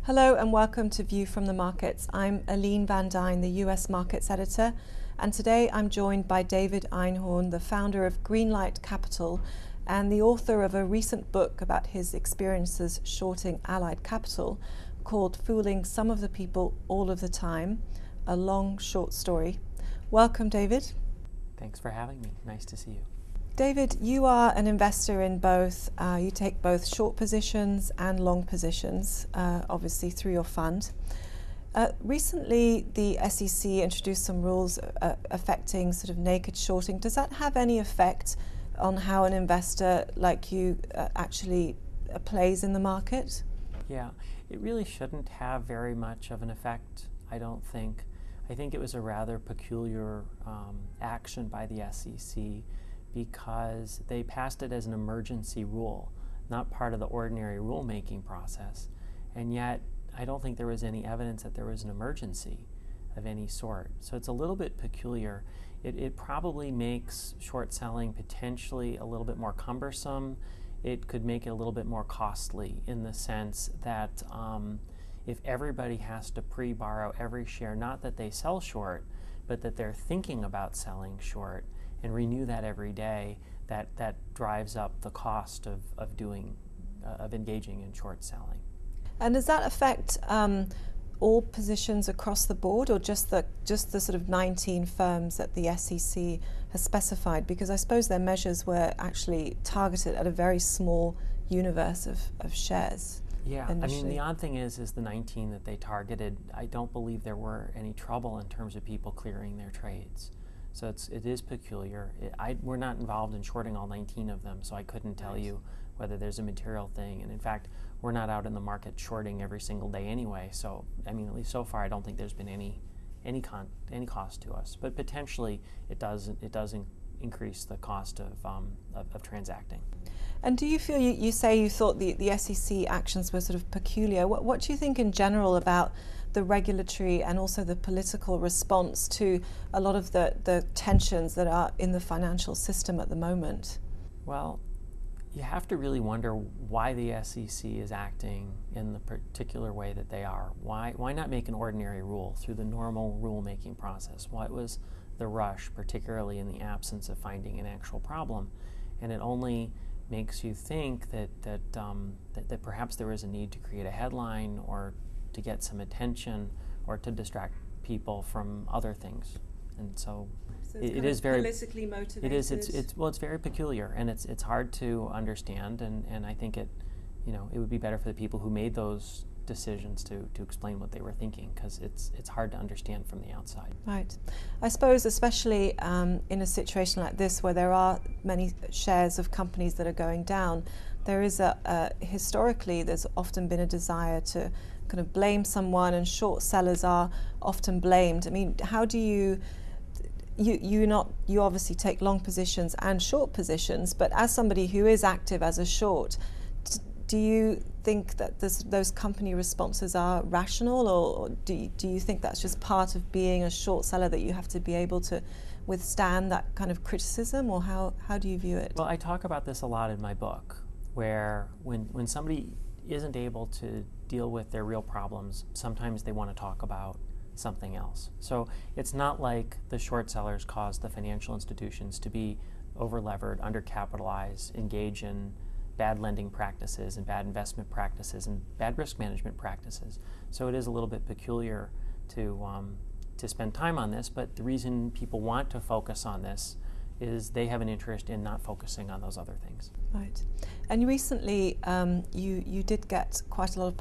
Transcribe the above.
Hello and welcome to View from the Markets. I'm Aline Van Dyne, the US Markets Editor, and today I'm joined by David Einhorn, the founder of Greenlight Capital and the author of a recent book about his experiences shorting Allied Capital called Fooling Some of the People All of the Time, a long short story. Welcome, David. Thanks for having me. Nice to see you. David, you are an investor in both. You take both short positions and long positions, obviously through your fund. Recently, the SEC introduced some rules affecting sort of naked shorting. Does that have any effect on how an investor like you actually plays in the market? Yeah, it really shouldn't have very much of an effect, I don't think. I think it was a rather peculiar action by the SEC because they passed it as an emergency rule, not part of the ordinary rulemaking process. And yet, I don't think there was any evidence that there was an emergency of any sort. So it's a little bit peculiar. It probably makes short selling potentially a little bit more cumbersome. It could make it a little bit more costly in the sense that if everybody has to pre-borrow every share, not that they sell short, but that they're thinking about selling short, and renew that every day, that drives up the cost of engaging in short selling. And does that affect all positions across the board, or just the sort of 19 firms that the SEC has specified? Because I suppose their measures were actually targeted at a very small universe of shares. Yeah, initially. I mean, the odd thing is the 19 that they targeted, I don't believe there were any trouble in terms of people clearing their trades. So it is peculiar. We're not involved in shorting all 19 of them, so I couldn't tell you whether there's a material thing. And in fact, we're not out in the market shorting every single day anyway. So I mean, at least so far, I don't think there's been any cost to us. But potentially, it does increase the cost of transacting. And do you feel, you say you thought the SEC actions were sort of peculiar. What do you think in general about the regulatory and also the political response to a lot of the tensions that are in the financial system at the moment? Well, you have to really wonder why the SEC is acting in the particular way that they are. Why not make an ordinary rule through the normal rulemaking process? Why was the rush, particularly in the absence of finding an actual problem? And it only makes you think that perhaps there is a need to create a headline or to get some attention or to distract people from other things. And so it is very politically motivated. It is. It's very peculiar, and it's hard to understand. And I think it would be better for the people who made those decisions to explain what they were thinking, because it's hard to understand from the outside. Right. I suppose especially in a situation like this where there are many shares of companies that are going down, there is historically there's often been a desire to kind of blame someone, and short sellers are often blamed. I mean, how do you obviously take long positions and short positions, but as somebody who is active as a short, do you think that those company responses are rational, or do you think that's just part of being a short seller, that you have to be able to withstand that kind of criticism, or how do you view it? Well, I talk about this a lot in my book, where when somebody isn't able to deal with their real problems, sometimes they want to talk about something else. So it's not like the short sellers caused the financial institutions to be over-levered, undercapitalized, engage in bad lending practices and bad investment practices and bad risk management practices. So it is a little bit peculiar to spend time on this, but the reason people want to focus on this is they have an interest in not focusing on those other things. Right. And recently you did get quite a lot of